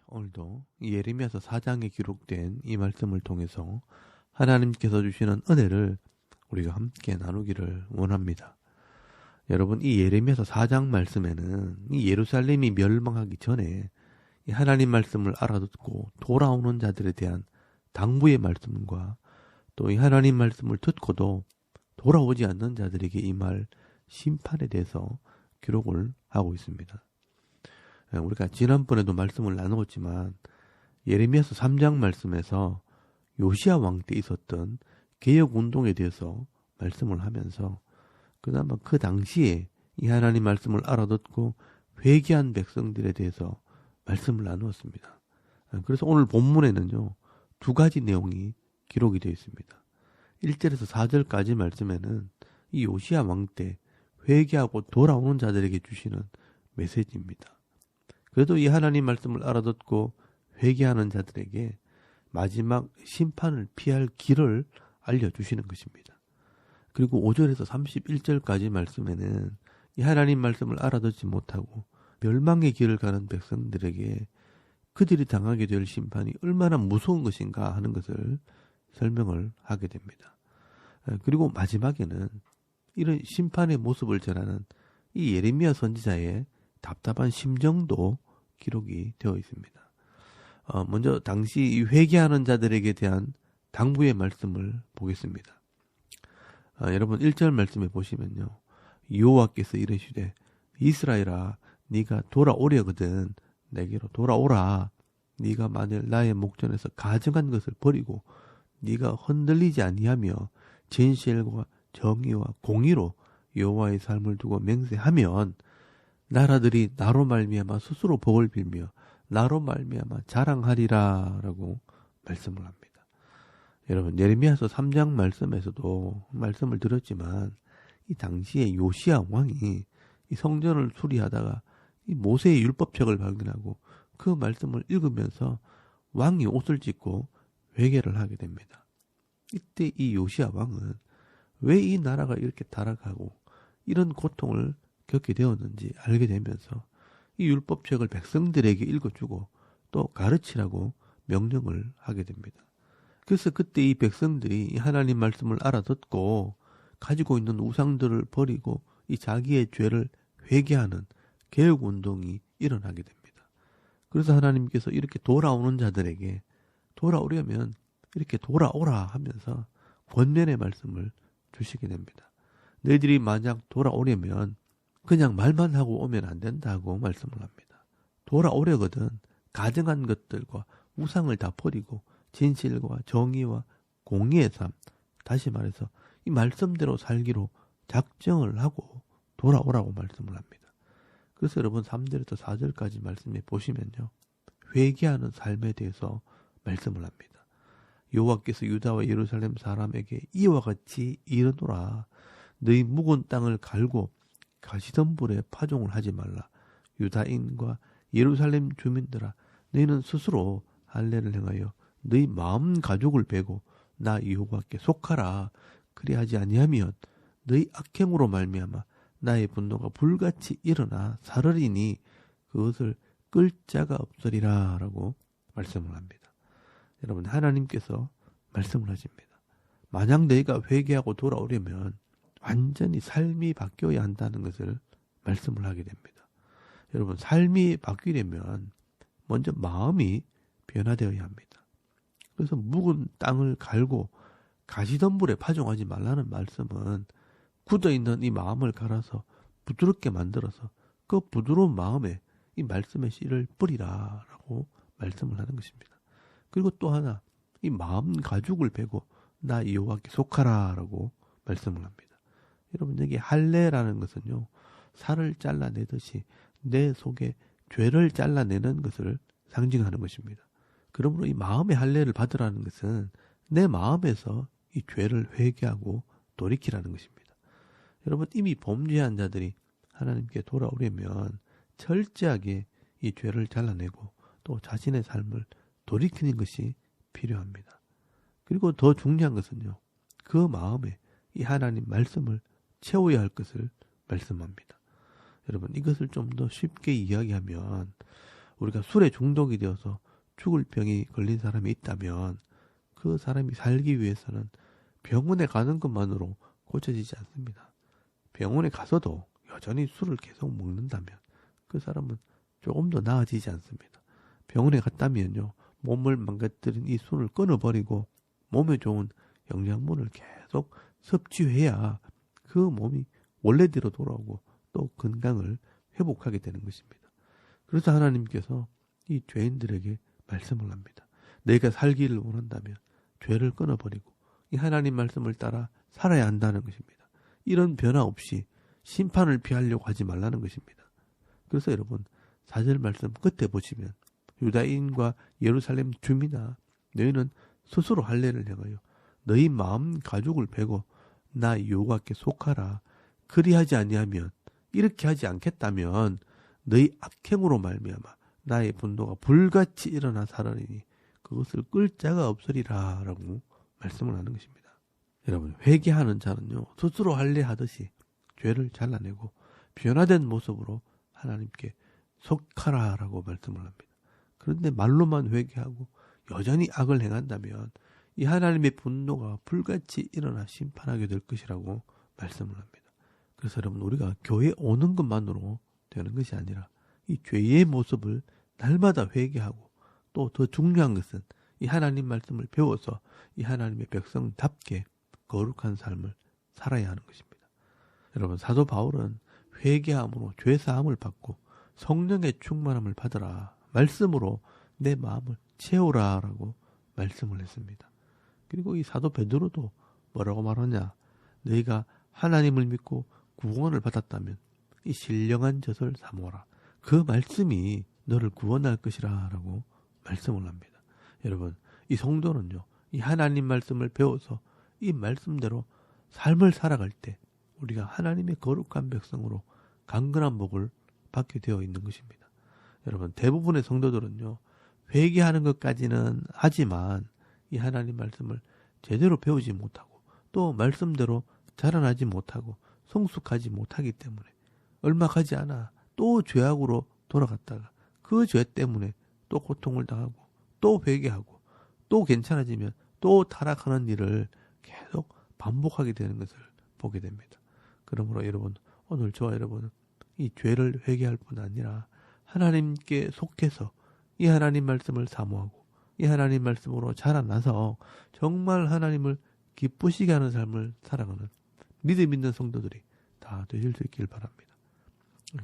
오늘도 이 예레미야서 4장에 기록된 이 말씀을 통해서 하나님께서 주시는 은혜를 우리가 함께 나누기를 원합니다. 여러분, 이 예레미야서 4장 말씀에는 이 예루살렘이 멸망하기 전에 이 하나님 말씀을 알아듣고 돌아오는 자들에 대한 당부의 말씀과 또 이 하나님 말씀을 듣고도 돌아오지 않는 자들에게 임할 심판에 대해서 기록을 하고 있습니다. 우리가 지난번에도 말씀을 나누었지만 예레미야서 3장 말씀에서 요시야 왕 때 있었던 개혁운동에 대해서 말씀을 하면서 그나마 그 당시에 이 하나님 말씀을 알아듣고 회개한 백성들에 대해서 말씀을 나누었습니다. 그래서 오늘 본문에는요, 두 가지 내용이 기록이 되어 있습니다. 1절에서 4절까지 말씀에는 이 요시야 왕 때 회개하고 돌아오는 자들에게 주시는 메시지입니다. 그래도 이 하나님 말씀을 알아듣고 회개하는 자들에게 마지막 심판을 피할 길을 알려주시는 것입니다. 그리고 5절에서 31절까지 말씀에는 이 하나님 말씀을 알아듣지 못하고 멸망의 길을 가는 백성들에게 그들이 당하게 될 심판이 얼마나 무서운 것인가 하는 것을 설명을 하게 됩니다. 그리고 마지막에는 이런 심판의 모습을 전하는 이 예레미야 선지자의 답답한 심정도 기록이 되어 있습니다. 먼저 당시 이 회개하는 자들에게 대한 당부의 말씀을 보겠습니다. 여러분 1절 말씀에 보시면요, 여호와께서 이르시되 이스라엘아 네가 돌아오려거든 내게로 돌아오라. 네가 만일 나의 목전에서 가증한 것을 버리고 네가 흔들리지 아니하며 진실과 정의와 공의로 여호와의 삶을 두고 맹세하면 나라들이 나로 말미암아 스스로 복을 빌며 나로 말미암아 자랑하리라 라고 말씀을 합니다. 여러분 예레미야서 3장 말씀에서도 말씀을 드렸지만 이 당시에 요시야 왕이 이 성전을 수리하다가 이 모세의 율법책을 발견하고 그 말씀을 읽으면서 왕이 옷을 찢고 회개를 하게 됩니다. 이때 이 요시야 왕은 왜 이 나라가 이렇게 타락하고 이런 고통을 겪게 되었는지 알게 되면서 이 율법책을 백성들에게 읽어주고 또 가르치라고 명령을 하게 됩니다. 그래서 그때 이 백성들이 하나님 말씀을 알아듣고 가지고 있는 우상들을 버리고 이 자기의 죄를 회개하는 개혁운동이 일어나게 됩니다. 그래서 하나님께서 이렇게 돌아오는 자들에게 돌아오려면 이렇게 돌아오라 하면서 권면의 말씀을 주시게 됩니다. 너희들이 만약 돌아오려면 그냥 말만 하고 오면 안 된다고 말씀을 합니다. 돌아오려거든 가증한 것들과 우상을 다 버리고 진실과 정의와 공의의 삶, 다시 말해서 이 말씀대로 살기로 작정을 하고 돌아오라고 말씀을 합니다. 그래서 여러분 3절부터 4절까지 말씀해 보시면요, 회개하는 삶에 대해서 말씀을 합니다. 여호와께서 유다와 예루살렘 사람에게 이와 같이 이르노라. 너희 묵은 땅을 갈고 가시덤불에 파종을 하지 말라. 유다인과 예루살렘 주민들아, 너희는 스스로 할례를 행하여 너희 마음 가죽을 베고 나 여호와께 속하라. 그리하지 아니하면 너희 악행으로 말미암아 나의 분노가 불같이 일어나 사르리니 그것을 끌 자가 없으리라 라고 말씀을 합니다. 여러분 하나님께서 말씀을 하십니다. 만약 너희가 회개하고 돌아오려면 완전히 삶이 바뀌어야 한다는 것을 말씀을 하게 됩니다. 여러분 삶이 바뀌려면 먼저 마음이 변화되어야 합니다. 그래서 묵은 땅을 갈고 가시덤불에 파종하지 말라는 말씀은 굳어있는 이 마음을 갈아서 부드럽게 만들어서 그 부드러운 마음에 이 말씀의 씨를 뿌리라 라고 말씀을 하는 것입니다. 그리고 또 하나, 이 마음 가죽을 베고 나 여호와께 속하라 라고 말씀을 합니다. 여러분 여기 할례라는 것은요, 살을 잘라내듯이 내 속에 죄를 잘라내는 것을 상징하는 것입니다. 그러므로 이 마음의 할례를 받으라는 것은 내 마음에서 이 죄를 회개하고 돌이키라는 것입니다. 여러분 이미 범죄한 자들이 하나님께 돌아오려면 철저하게 이 죄를 잘라내고 또 자신의 삶을 돌이키는 것이 필요합니다. 그리고 더 중요한 것은요, 그 마음에 이 하나님 말씀을 채워야 할 것을 말씀합니다. 여러분, 이것을 좀 더 쉽게 이야기하면 우리가 술에 중독이 되어서 죽을 병이 걸린 사람이 있다면 그 사람이 살기 위해서는 병원에 가는 것만으로 고쳐지지 않습니다. 병원에 가서도 여전히 술을 계속 먹는다면 그 사람은 조금 더 나아지지 않습니다. 병원에 갔다면요, 몸을 망가뜨린 이 술을 끊어버리고 몸에 좋은 영양분을 계속 섭취해야 그 몸이 원래대로 돌아오고 또 건강을 회복하게 되는 것입니다. 그래서 하나님께서 이 죄인들에게 말씀을 합니다. 내가 살기를 원한다면 죄를 끊어버리고 이 하나님 말씀을 따라 살아야 한다는 것입니다. 이런 변화 없이 심판을 피하려고 하지 말라는 것입니다. 그래서 여러분, 4절 말씀 끝에 보시면 유다인과 예루살렘 주민아, 너희는 스스로 할례를 행하여 너희 마음 가죽을 베고 나 여호와께 속하라. 그리하지 아니하면, 이렇게 하지 않겠다면 너희 악행으로 말미암아 나의 분노가 불같이 일어나 살아내니 그것을 끌 자가 없으리라 라고 말씀을 하는 것입니다. 여러분, 회개하는 자는요, 스스로 할례하듯이 죄를 잘라내고 변화된 모습으로 하나님께 속하라 라고 말씀을 합니다. 그런데 말로만 회개하고 여전히 악을 행한다면 이 하나님의 분노가 불같이 일어나 심판하게 될 것이라고 말씀을 합니다. 그래서 여러분, 우리가 교회에 오는 것만으로 되는 것이 아니라 이 죄의 모습을 날마다 회개하고 또 더 중요한 것은 이 하나님 말씀을 배워서 이 하나님의 백성답게 거룩한 삶을 살아야 하는 것입니다. 여러분, 사도 바울은 회개함으로 죄사함을 받고 성령의 충만함을 받으라, 말씀으로 내 마음을 채우라 라고 말씀을 했습니다. 그리고 이 사도 베드로도 뭐라고 말하냐, 너희가 하나님을 믿고 구원을 받았다면 이 신령한 젖을 사모하라. 그 말씀이 너를 구원할 것이라 라고 말씀을 합니다. 여러분, 이 성도는요, 이 하나님 말씀을 배워서 이 말씀대로 삶을 살아갈 때 우리가 하나님의 거룩한 백성으로 강건한 복을 받게 되어 있는 것입니다. 여러분, 대부분의 성도들은요, 회개하는 것까지는 하지만 이 하나님 말씀을 제대로 배우지 못하고 또 말씀대로 자라나지 못하고 성숙하지 못하기 때문에 얼마 가지 않아 또 죄악으로 돌아갔다가 그 죄 때문에 또 고통을 당하고 또 회개하고 또 괜찮아지면 또 타락하는 일을 계속 반복하게 되는 것을 보게 됩니다. 그러므로 여러분, 오늘 저와 여러분은 이 죄를 회개할 뿐 아니라 하나님께 속해서 이 하나님 말씀을 사모하고 이 하나님 말씀으로 자라나서 정말 하나님을 기쁘시게 하는 삶을 살아가는 믿음 있는 성도들이 다 되실 수 있길 바랍니다.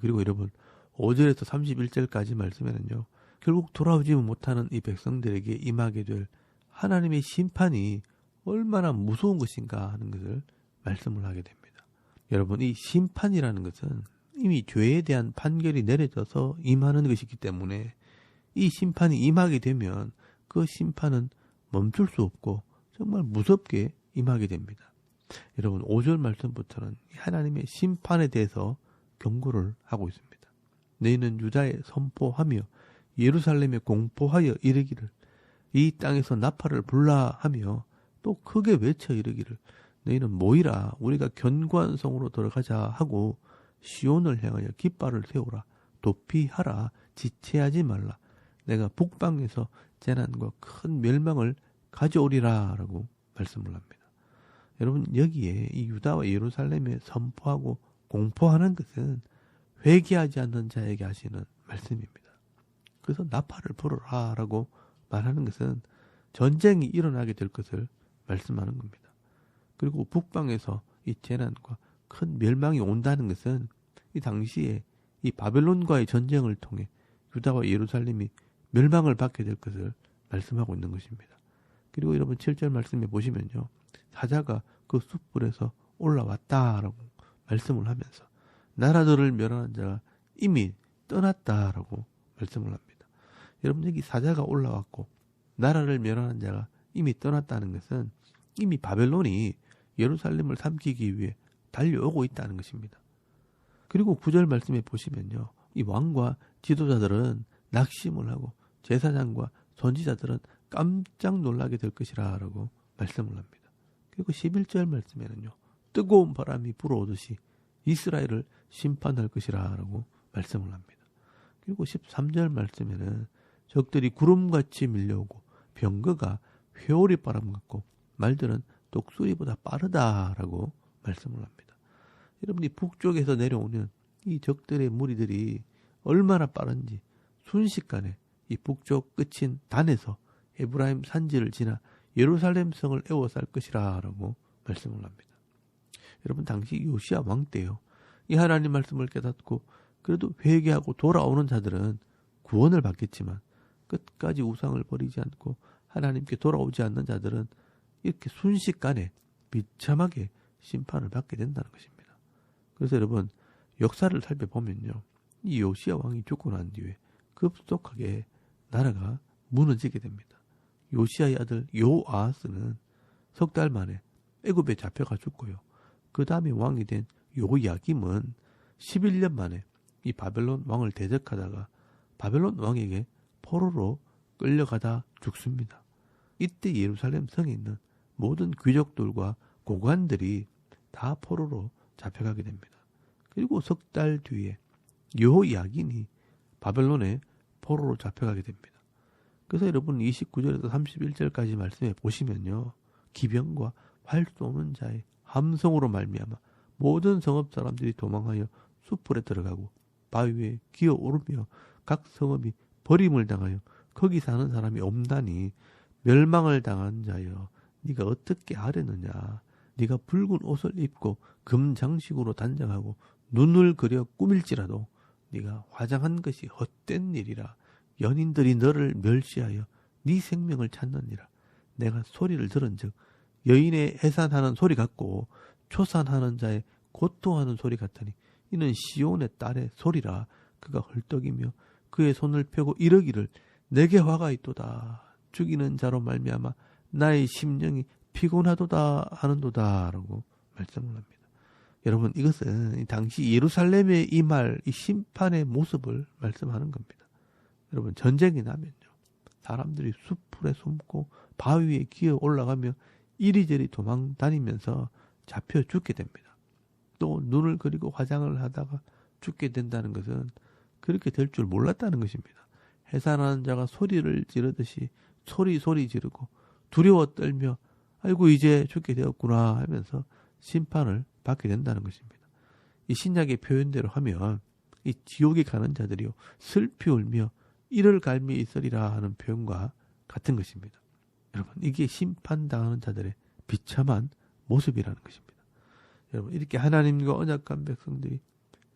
그리고 여러분, 5절에서 31절까지 말씀에는요, 결국 돌아오지 못하는 이 백성들에게 임하게 될 하나님의 심판이 얼마나 무서운 것인가 하는 것을 말씀을 하게 됩니다. 여러분, 이 심판이라는 것은 이미 죄에 대한 판결이 내려져서 임하는 것이기 때문에 이 심판이 임하게 되면 그 심판은 멈출 수 없고 정말 무섭게 임하게 됩니다. 여러분, 5절 말씀부터는 하나님의 심판에 대해서 경고를 하고 있습니다. 너희는 유다에 선포하며 예루살렘에 공포하여 이르기를 이 땅에서 나팔을 불라 하며 또 크게 외쳐 이르기를 너희는 모이라 우리가 견고한 성으로 들어가자 하고 시온을 향하여 깃발을 세우라 도피하라 지체하지 말라 내가 북방에서 재난과 큰 멸망을 가져오리라 라고 말씀을 합니다. 여러분, 여기에 이 유다와 예루살렘에 선포하고 공포하는 것은 회개하지 않는 자에게 하시는 말씀입니다. 그래서 나팔을 불어라 라고 말하는 것은 전쟁이 일어나게 될 것을 말씀하는 겁니다. 그리고 북방에서 이 재난과 큰 멸망이 온다는 것은 이 당시에 이 바벨론과의 전쟁을 통해 유다와 예루살렘이 멸망을 받게 될 것을 말씀하고 있는 것입니다. 그리고 여러분 7절 말씀에 보시면요, 사자가 그 숯불에서 올라왔다라고 말씀을 하면서 나라들을 멸하는 자가 이미 떠났다라고 말씀을 합니다. 여러분, 여기 사자가 올라왔고 나라를 멸하는 자가 이미 떠났다는 것은 이미 바벨론이 예루살렘을 삼키기 위해 달려오고 있다는 것입니다. 그리고 9절 말씀에 보시면요, 이 왕과 지도자들은 낙심을 하고 제사장과 선지자들은 깜짝 놀라게 될 것이라 라고 말씀을 합니다. 그리고 11절 말씀에는요, 뜨거운 바람이 불어오듯이 이스라엘을 심판할 것이라 라고 말씀을 합니다. 그리고 13절 말씀에는 적들이 구름같이 밀려오고 병거가 회오리 바람 같고 말들은 독수리보다 빠르다라고 말씀을 합니다. 여러분이 북쪽에서 내려오는 이 적들의 무리들이 얼마나 빠른지 순식간에 이 북쪽 끝인 단에서 에브라임 산지를 지나 예루살렘 성을 에워쌀 것이라 라고 말씀을 합니다. 여러분 당시 요시야 왕 때요. 이 하나님 말씀을 깨닫고 그래도 회개하고 돌아오는 자들은 구원을 받겠지만 끝까지 우상을 버리지 않고 하나님께 돌아오지 않는 자들은 이렇게 순식간에 비참하게 심판을 받게 된다는 것입니다. 그래서 여러분 역사를 살펴보면요. 이 요시야 왕이 죽고 난 뒤에 급속하게 나라가 무너지게 됩니다. 요시야의 아들 요아하스는 석 달 만에 애굽에 잡혀가 죽고요. 그 다음에 왕이 된 요야김은 11년 만에 이 바벨론 왕을 대적하다가 바벨론 왕에게 포로로 끌려가다 죽습니다. 이때 예루살렘 성에 있는 모든 귀족들과 고관들이 다 포로로 잡혀가게 됩니다. 그리고 석 달 뒤에 여호야긴이 바벨론에 포로로 잡혀가게 됩니다. 그래서 여러분 29절에서 31절까지 말씀해 보시면요. 기병과 활 쏘는 자의 함성으로 말미암아 모든 성읍 사람들이 도망하여 숲풀에 들어가고 바위 위에 기어 오르며 각 성읍이 버림을 당하여 거기 사는 사람이 없나니 멸망을 당한 자여 네가 어떻게 하려느냐. 네가 붉은 옷을 입고 금장식으로 단장하고 눈을 그려 꾸밀지라도 네가 화장한 것이 헛된 일이라. 연인들이 너를 멸시하여 네 생명을 찾느니라. 내가 소리를 들은즉 여인의 해산하는 소리 같고 초산하는 자의 고통하는 소리 같으니 이는 시온의 딸의 소리라. 그가 헐떡이며 그의 손을 펴고 이르기를 내게 화가 있도다. 죽이는 자로 말미암아 나의 심령이 피곤하도다 하는도다 라고 말씀을 합니다. 여러분 이것은 당시 예루살렘의 이 말, 이 심판의 모습을 말씀하는 겁니다. 여러분 전쟁이 나면요. 사람들이 숲풀에 숨고 바위에 기어 올라가며 이리저리 도망 다니면서 잡혀 죽게 됩니다. 또 눈을 그리고 화장을 하다가 죽게 된다는 것은 그렇게 될 줄 몰랐다는 것입니다. 해산하는 자가 소리를 지르듯이 소리 지르고 두려워 떨며 아이고 이제 죽게 되었구나 하면서 심판을 받게 된다는 것입니다. 이 신약의 표현대로 하면 이 지옥에 가는 자들이요 슬피 울며 이를 갈미 있으리라 하는 표현과 같은 것입니다. 여러분 이게 심판당하는 자들의 비참한 모습이라는 것입니다. 여러분 이렇게 하나님과 언약한 백성들이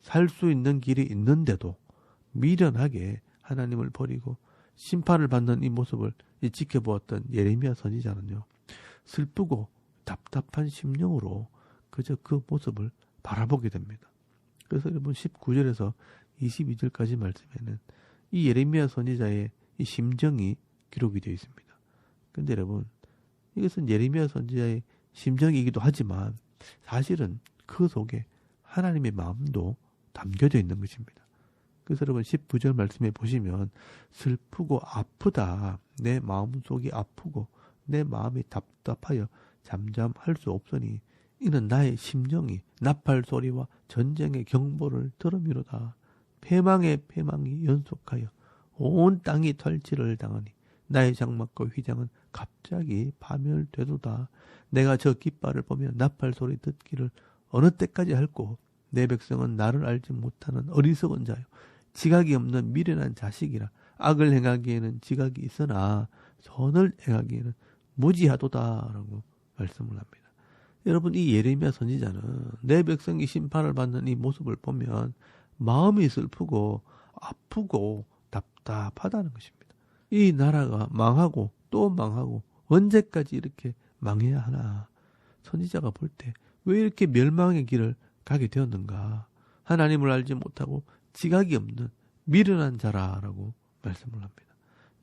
살 수 있는 길이 있는데도 미련하게 하나님을 버리고 심판을 받는 이 모습을 지켜보았던 예레미야 선지자는요. 슬프고 답답한 심령으로 그저 그 모습을 바라보게 됩니다. 그래서 여러분 19절에서 22절까지 말씀에는 이 예레미야 선지자의 이 심정이 기록이 되어 있습니다. 그런데 여러분 이것은 예레미야 선지자의 심정이기도 하지만 사실은 그 속에 하나님의 마음도 담겨져 있는 것입니다. 그래서 여러분 19절 말씀에 보시면 슬프고 아프다. 내 마음속이 아프고 내 마음이 답답하여 잠잠할 수 없으니 이는 나의 심정이 나팔 소리와 전쟁의 경보를 들음이로다. 패망의 패망이 연속하여 온 땅이 털칠을 당하니 나의 장막과 휘장은 갑자기 파멸되도다. 내가 저 깃발을 보며 나팔 소리 듣기를 어느 때까지 할꼬. 내 백성은 나를 알지 못하는 어리석은 자요 지각이 없는 미련한 자식이라. 악을 행하기에는 지각이 있으나 선을 행하기에는 무지하도다 라고 말씀을 합니다. 여러분 이 예레미야 선지자는 내 백성이 심판을 받는 이 모습을 보면 마음이 슬프고 아프고 답답하다는 것입니다. 이 나라가 망하고 또 망하고 언제까지 이렇게 망해야 하나. 선지자가 볼 때 왜 이렇게 멸망의 길을 가게 되었는가. 하나님을 알지 못하고 지각이 없는 미련한 자라라고 말씀을 합니다.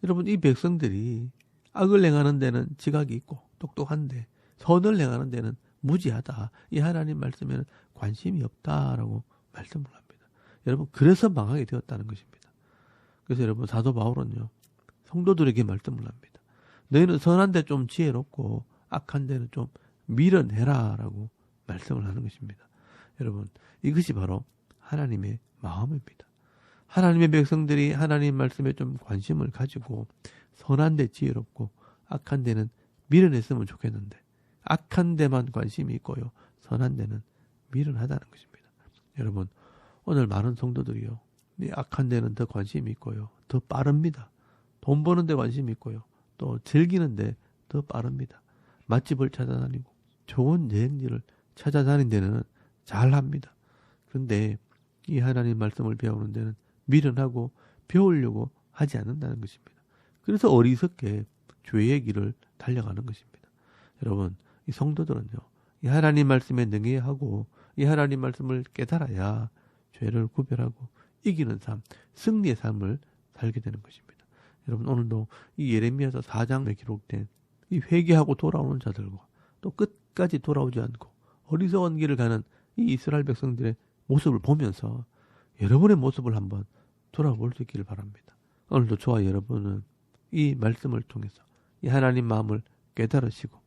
여러분 이 백성들이 악을 행하는 데는 지각이 있고 똑똑한데 선을 행하는 데는 무지하다. 이 하나님 말씀에는 관심이 없다라고 말씀을 합니다. 여러분 그래서 망하게 되었다는 것입니다. 그래서 여러분 사도 바울은요. 성도들에게 말씀을 합니다. 너희는 선한 데 좀 지혜롭고 악한 데는 좀 미련해라 라고 말씀을 하는 것입니다. 여러분, 이것이 바로 하나님의 마음입니다. 하나님의 백성들이 하나님 말씀에 좀 관심을 가지고 선한 데 지혜롭고 악한 데는 미련했으면 좋겠는데 악한 데만 관심이 있고요. 선한 데는 미련하다는 것입니다. 여러분, 오늘 많은 성도들이요. 이 악한 데는 더 관심이 있고요. 더 빠릅니다. 돈 버는 데 관심이 있고요. 또 즐기는 데 더 빠릅니다. 맛집을 찾아다니고 좋은 여행지를 찾아다니는 데는 잘합니다. 그런데 이 하나님 말씀을 배우는 데는 미련하고 배우려고 하지 않는다는 것입니다. 그래서 어리석게 죄의 길을 달려가는 것입니다. 여러분, 이 성도들은요. 이 하나님 말씀에 능해야 하고 이 하나님 말씀을 깨달아야 죄를 구별하고 이기는 삶, 승리의 삶을 살게 되는 것입니다. 여러분, 오늘도 이 예레미야서 4장에 기록된 이 회개하고 돌아오는 자들과 또 끝까지 돌아오지 않고 어리석은 길을 가는 이 이스라엘 백성들의 모습을 보면서 여러분의 모습을 한번 돌아볼 수 있기를 바랍니다. 오늘도 저와 여러분은 이 말씀을 통해서 이 하나님 마음을 깨달으시고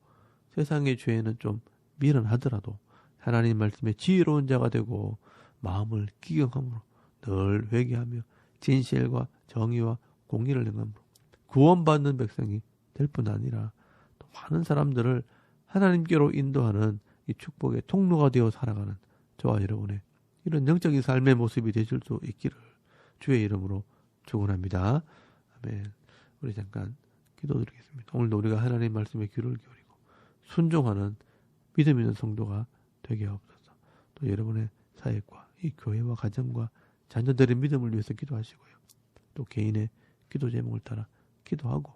세상의 죄에는 좀 미련하더라도 하나님 말씀에 지혜로운 자가 되고 마음을 기경함으로 늘 회개하며 진실과 정의와 공의를 행함으로 구원받는 백성이 될 뿐 아니라 또 많은 사람들을 하나님께로 인도하는 이 축복의 통로가 되어 살아가는 저와 여러분의 이런 영적인 삶의 모습이 되실 수 있기를 주의 이름으로 축원합니다. 아멘. 우리 잠깐 기도드리겠습니다. 오늘도 우리가 하나님 말씀에 귀를 기울이고 순종하는 믿음 있는 성도가 되게 하옵소서. 또 여러분의 사역과 이 교회와 가정과 자녀들의 믿음을 위해서 기도하시고요. 또 개인의 기도 제목을 따라 기도하고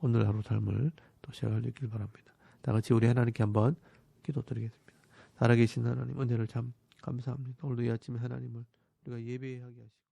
오늘 하루 삶을 또 시작할 수 있길 바랍니다. 다 같이 우리 하나님께 한번 기도드리겠습니다. 살아계신 하나님, 은혜를 참 감사합니다. 오늘도 이 아침에 하나님을 우리가 예배하게 하시고